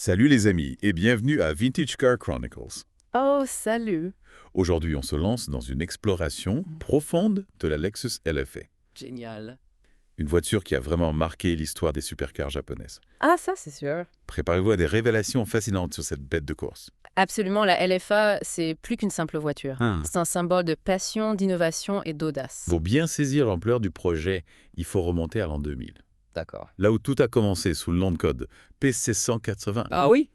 Salut les amis et bienvenue à Vintage Car Chronicles. Oh, salut! Aujourd'hui, on se lance dans une exploration profonde de la Lexus LFA, Génial. une voiture qui a vraiment marqué l'histoire des supercars japonaises. Ah, ça, c'est sûr. Préparez-vous à des révélations fascinantes sur cette bête de course. Absolument, la LFA, c'est plus qu'une simple voiture. C'est un symbole de passion, d'innovation et d'audace. Pour bien saisir l'ampleur du projet, il faut remonter à l'an 2000, D'accord. là où tout a commencé sous le nom de code PC180, Ah oui?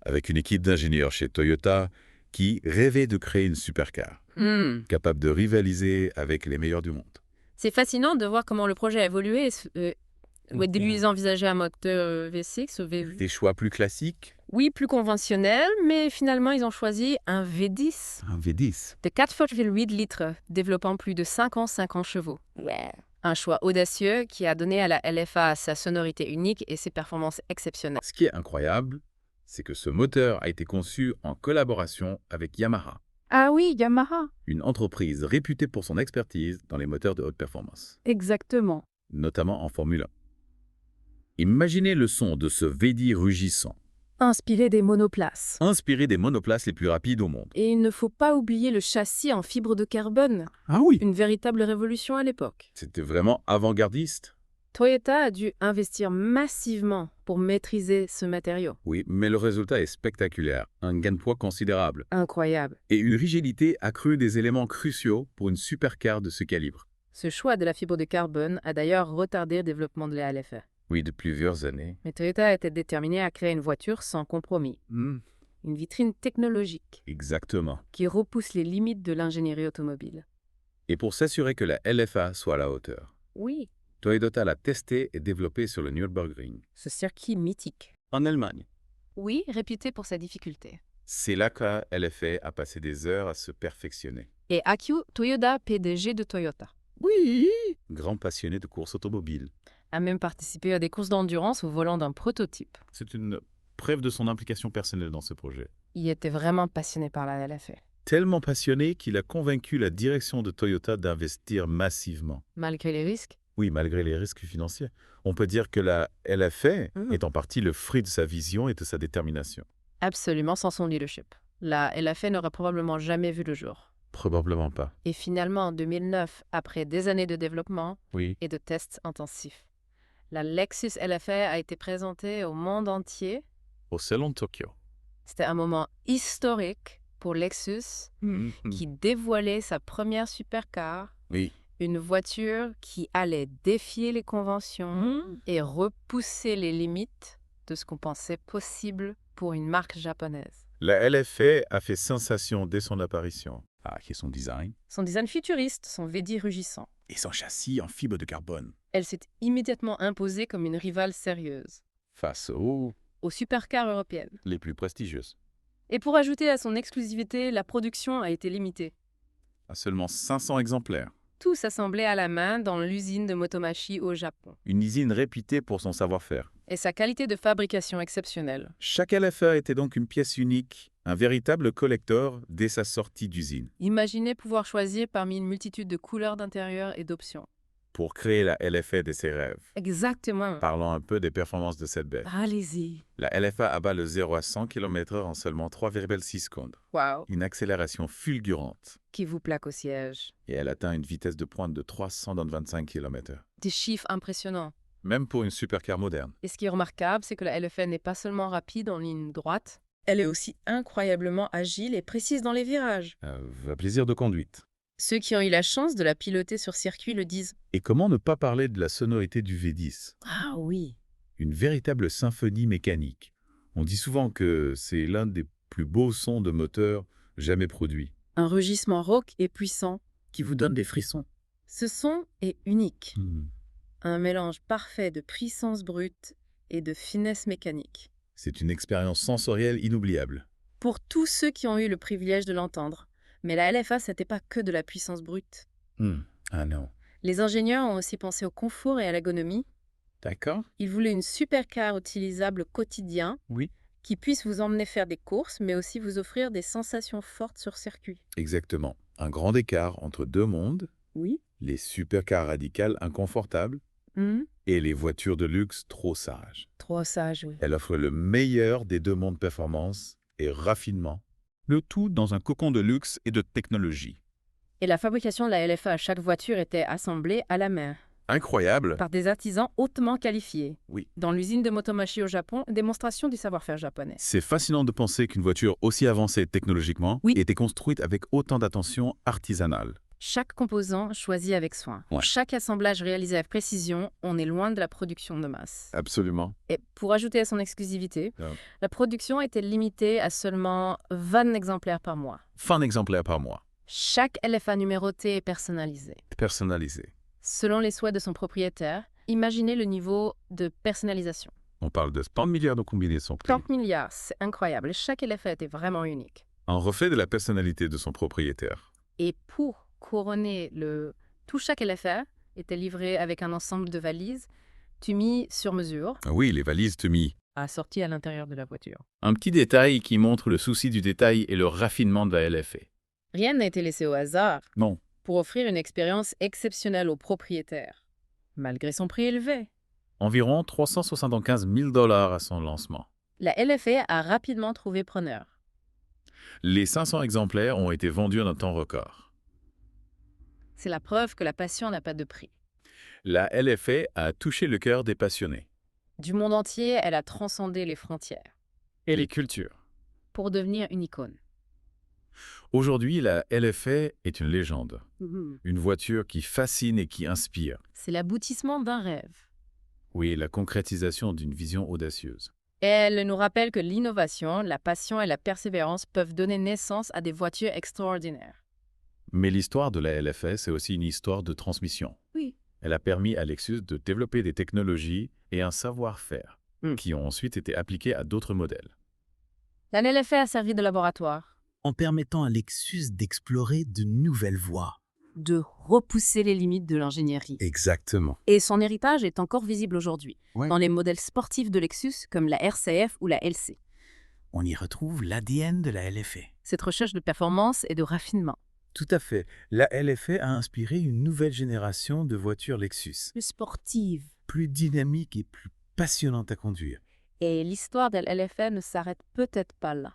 avec une équipe d'ingénieurs chez Toyota qui rêvait de créer une supercar, capable de rivaliser avec les meilleurs du monde. C'est fascinant de voir comment le projet a évolué. Au début, ils envisageaient un moteur V6 ou V8. Des choix plus classiques, Oui, plus conventionnel, mais finalement, ils ont choisi un V10 un V10. de 4,8 litres, développant plus de 50 chevaux. Un choix audacieux qui a donné à la LFA sa sonorité unique et ses performances exceptionnelles. Ce qui est incroyable, c'est que ce moteur a été conçu en collaboration avec Yamaha, Ah oui, Yamaha. une entreprise réputée pour son expertise dans les moteurs de haute performance, Exactement. notamment en Formule 1. Imaginez le son de ce V10 rugissant, Inspiré des monoplaces. inspiré des monoplaces les plus rapides au monde. Et il ne faut pas oublier le châssis en fibre de carbone, Ah oui, une véritable révolution à l'époque. c'était vraiment avant-gardiste. Toyota a dû investir massivement pour maîtriser ce matériau. Oui, mais le résultat est spectaculaire, un gain de poids considérable Incroyable. et une rigidité accrue des éléments cruciaux pour une supercar de ce calibre. Ce choix de la fibre de carbone a d'ailleurs retardé le développement de la LFA. Oui, de plusieurs années. Mais Toyota était déterminé à créer une voiture sans compromis. Une vitrine technologique Exactement. qui repousse les limites de l'ingénierie automobile. Et pour s'assurer que la LFA soit à la hauteur, Oui, Toyota l'a testé et développé sur le Nürburgring, ce circuit mythique. en Allemagne. Oui, réputé pour sa difficulté. C'est là que la LFA a passé des heures à se perfectionner. Et Akio Toyoda, PDG de Toyota, Oui, grand passionné de course automobile. a même participé à des courses d'endurance au volant d'un prototype. C'est une preuve de son implication personnelle dans ce projet. Il était vraiment passionné par la LFA, Tellement passionné qu'il a convaincu la direction de Toyota d'investir massivement. malgré les risques. Oui, malgré les risques financiers. On peut dire que la LFA est en partie le fruit de sa vision et de sa détermination. Absolument sans son leadership. La LFA n'aurait probablement jamais vu le jour. Probablement pas. Et finalement, en 2009, après des années de développement Oui. et de tests intensifs, la Lexus LFA a été présentée au monde entier. Au Salon de Tokyo. C'était un moment historique pour Lexus qui dévoilait sa première supercar, Oui. une voiture qui allait défier les conventions et repousser les limites de ce qu'on pensait possible pour une marque japonaise. La LFA a fait sensation dès son apparition. Ah, qui est son design. Son design futuriste, son V10 rugissant. Et son châssis en fibre de carbone. Elle s'est immédiatement imposée comme une rivale sérieuse Face aux supercars européennes. les plus prestigieuses. Et pour ajouter à son exclusivité, la production a été limitée. À seulement 500 exemplaires. Tout s'assemblait à la main dans l'usine de Motomachi au Japon. Une usine réputée pour son savoir-faire. Et sa qualité de fabrication exceptionnelle. Chaque LFA était donc une pièce unique, un véritable collector dès sa sortie d'usine. Imaginez pouvoir choisir parmi une multitude de couleurs d'intérieur et d'options. Pour créer la LFA de ses rêves. Exactement. Parlons un peu des performances de cette bête. Allez-y. La LFA abat le 0 à 100 km/h en seulement 3,6 secondes. Waouh. Une accélération fulgurante. Qui vous plaque au siège. Et elle atteint une vitesse de pointe de 325 km/h. Des chiffres impressionnants. Même pour une supercar moderne. Et ce qui est remarquable, c'est que la LFA n'est pas seulement rapide en ligne droite, elle est aussi incroyablement agile et précise dans les virages. Un plaisir de conduite. Ceux qui ont eu la chance de la piloter sur circuit le disent. Et comment ne pas parler de la sonorité du V10 ? Ah oui. Une véritable symphonie mécanique. On dit souvent que c'est l'un des plus beaux sons de moteur jamais produits. Un rugissement rauque et puissant. Qui vous donne des frissons. Ce son est unique. Un mélange parfait de puissance brute et de finesse mécanique. C'est une expérience sensorielle inoubliable. Pour tous ceux qui ont eu le privilège de l'entendre. Mais la LFA, ce n'était pas que de la puissance brute. Ah non. Les ingénieurs ont aussi pensé au confort et à l'ergonomie. D'accord. Ils voulaient une supercar utilisable au quotidien, Oui. qui puisse vous emmener faire des courses, mais aussi vous offrir des sensations fortes sur circuit. Exactement. Un grand écart entre deux mondes, Oui. les supercars radicales inconfortables Et les voitures de luxe trop sages. Trop sage, oui. Elle offre le meilleur des deux mondes performance et raffinement. Le tout dans un cocon de luxe et de technologie. Et la fabrication de la LFA à chaque voiture était assemblée à la main, Incroyable! par des artisans hautement qualifiés. Oui. Dans l'usine de Motomachi au Japon, démonstration du savoir-faire japonais. C'est fascinant de penser qu'une voiture aussi avancée technologiquement Oui. était construite avec autant d'attention artisanale. Chaque composant choisi avec soin. Ouais. Chaque assemblage réalisé avec précision, on est loin de la production de masse. Absolument. Et pour ajouter à son exclusivité, Ah. la production était limitée à seulement 20 exemplaires par mois. Fin d'exemplaires par mois. Chaque LFA numéroté est personnalisé. Personnalisé. Selon les souhaits de son propriétaire, imaginez le niveau de personnalisation. On parle de 100 milliards de combinaisons clés. 30 milliards, c'est incroyable. Et chaque LFA était vraiment unique. Un reflet de la personnalité de son propriétaire. Et pour couronner le tout, chaque LFA était livré avec un ensemble de valises Tumi sur mesure, Ah oui, les valises Tumi. assorties à l'intérieur de la voiture. Un petit détail qui montre le souci du détail et le raffinement de la LFA. Rien n'a été laissé au hasard Non. pour offrir une expérience exceptionnelle au propriétaire, malgré son prix élevé. Environ 375 000 $ à son lancement. La LFA a rapidement trouvé preneur. Les 500 exemplaires ont été vendus en un temps record. C'est la preuve que la passion n'a pas de prix. La LFA a touché le cœur des passionnés. Du monde entier, elle a transcendé les frontières Et les cultures. pour devenir une icône. Aujourd'hui, la LFA est une légende. Une voiture qui fascine et qui inspire. C'est l'aboutissement d'un rêve. Oui, la concrétisation d'une vision audacieuse. Et elle nous rappelle que l'innovation, la passion et la persévérance peuvent donner naissance à des voitures extraordinaires. Mais l'histoire de la LFA, c'est aussi une histoire de transmission. Oui. Elle a permis à Lexus de développer des technologies et un savoir-faire Mm. qui ont ensuite été appliqués à d'autres modèles. La LFA a servi de laboratoire, en permettant à Lexus d'explorer de nouvelles voies. de repousser les limites de l'ingénierie. Exactement. Et son héritage est encore visible aujourd'hui, Ouais. dans les modèles sportifs de Lexus comme la RCF ou la LC. On y retrouve l'ADN de la LFA. Cette recherche de performance et de raffinement. Tout à fait. La LFA a inspiré une nouvelle génération de voitures Lexus, Plus sportive. plus dynamiques et plus passionnantes à conduire. Et l'histoire de la LFA ne s'arrête peut-être pas là.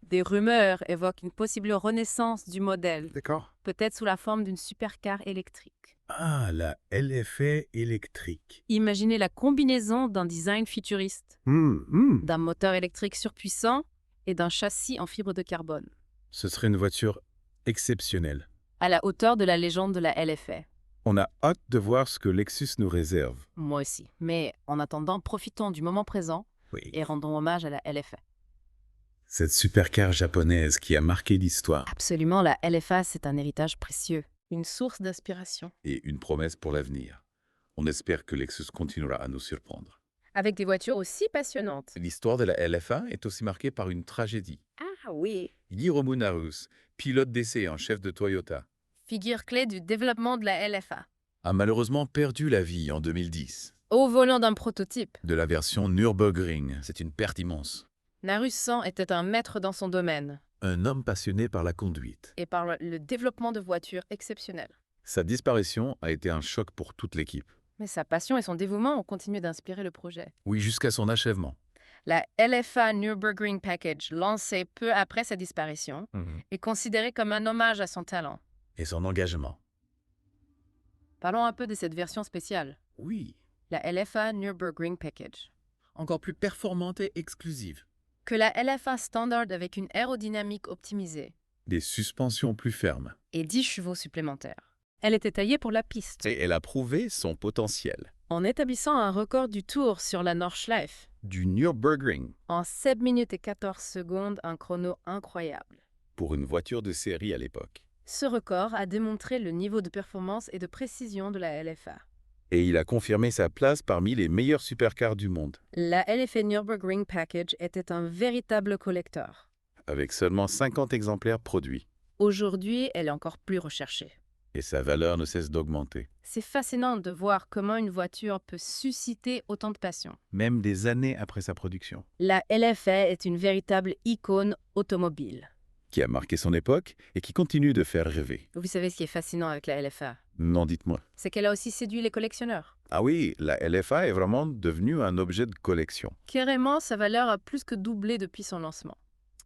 Des rumeurs évoquent une possible renaissance du modèle, D'accord. peut-être sous la forme d'une supercar électrique. Ah, la LFA électrique. Imaginez la combinaison d'un design futuriste, d'un moteur électrique surpuissant et d'un châssis en fibre de carbone, Ce serait une voiture exceptionnelle. à la hauteur de la légende de la LFA. On a hâte de voir ce que Lexus nous réserve. Moi aussi. Mais en attendant, profitons du moment présent Oui. et rendons hommage à la LFA. Cette supercar japonaise qui a marqué l'histoire. Absolument, la LFA, c'est un héritage précieux, une source d'inspiration. Et une promesse pour l'avenir. On espère que Lexus continuera à nous surprendre. Avec des voitures aussi passionnantes. L'histoire de la LFA est aussi marquée par une tragédie. Ah oui. Hiromu Naruse, pilote d'essai en chef de Toyota, Figure clé du développement de la LFA. a malheureusement perdu la vie en 2010. Au volant d'un prototype, De la version Nürburgring, c'est une perte immense. Narus-san était un maître dans son domaine Un homme passionné par la conduite. et par le développement de voitures exceptionnelles. Sa disparition a été un choc pour toute l'équipe. Mais sa passion et son dévouement ont continué d'inspirer le projet. Oui, jusqu'à son achèvement. La LFA Nürburgring Package, lancée peu après sa disparition, est considérée comme un hommage à son talent. Et son engagement. Parlons un peu de cette version spéciale, Oui. la LFA Nürburgring Package. Encore plus performante et exclusive. Que la LFA Standard avec une aérodynamique optimisée Des suspensions plus fermes. et 10 chevaux supplémentaires. Elle était taillée pour la piste, Et elle a prouvé son potentiel. en établissant un record du Tour sur la Nordschleife. Du Nürburgring. En 7 minutes et 14 secondes, un chrono incroyable. Pour une voiture de série à l'époque. Ce record a démontré le niveau de performance et de précision de la LFA. Et il a confirmé sa place parmi les meilleurs supercars du monde. La LFA Nürburgring Package était un véritable collector. Avec seulement 50 exemplaires produits. Aujourd'hui, elle est encore plus recherchée. Et sa valeur ne cesse d'augmenter. C'est fascinant de voir comment une voiture peut susciter autant de passion. Même des années après sa production. La LFA est une véritable icône automobile. Qui a marqué son époque et qui continue de faire rêver. Vous savez ce qui est fascinant avec la LFA? Non, dites-moi. C'est qu'elle a aussi séduit les collectionneurs. Ah oui, la LFA est vraiment devenue un objet de collection. Carrément, sa valeur a plus que doublé depuis son lancement.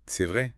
C'est vrai.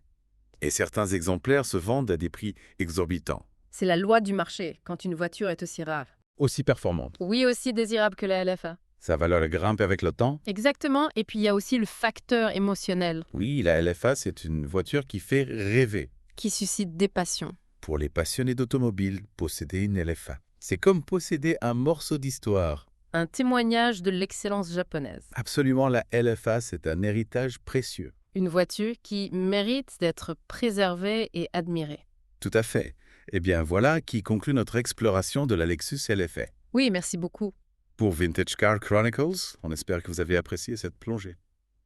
Et certains exemplaires se vendent à des prix exorbitants. C'est la loi du marché quand une voiture est aussi rare. Aussi performantes. Oui, aussi désirable que la LFA. Sa valeur grimpe avec le temps. Exactement, et puis il y a aussi le facteur émotionnel Oui, la LFA, c'est une voiture qui fait rêver. qui suscite des passions. Pour les passionnés d'automobile, posséder une LFA, c'est comme posséder un morceau d'histoire. Un témoignage de l'excellence japonaise. Absolument, la LFA, c'est un héritage précieux. Une voiture qui mérite d'être préservée et admirée. Tout à fait. Eh bien, voilà qui conclut notre exploration de la Lexus LFA. Oui, merci beaucoup. Pour Vintage Car Chronicles, on espère que vous avez apprécié cette plongée.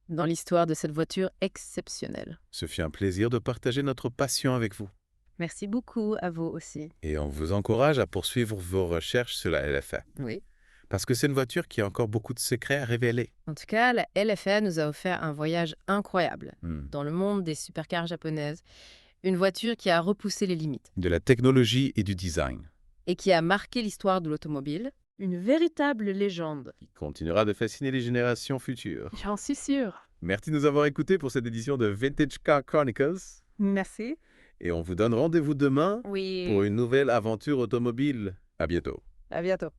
Dans l'histoire de cette voiture exceptionnelle. Ce fut un plaisir de partager notre passion avec vous. Merci beaucoup à vous aussi. Et on vous encourage à poursuivre vos recherches sur la LFA. Oui. Parce que c'est une voiture qui a encore beaucoup de secrets à révéler. En tout cas, la LFA nous a offert un voyage incroyable dans le monde des supercars japonaises. Une voiture qui a repoussé les limites De la technologie et du design. et qui a marqué l'histoire de l'automobile. Une véritable légende. Qui continuera de fasciner les générations futures. J'en suis sûre. Merci de nous avoir écoutés pour cette édition de Vintage Car Chronicles. Merci. Et on vous donne rendez-vous demain Oui. pour une nouvelle aventure automobile. À bientôt. À bientôt.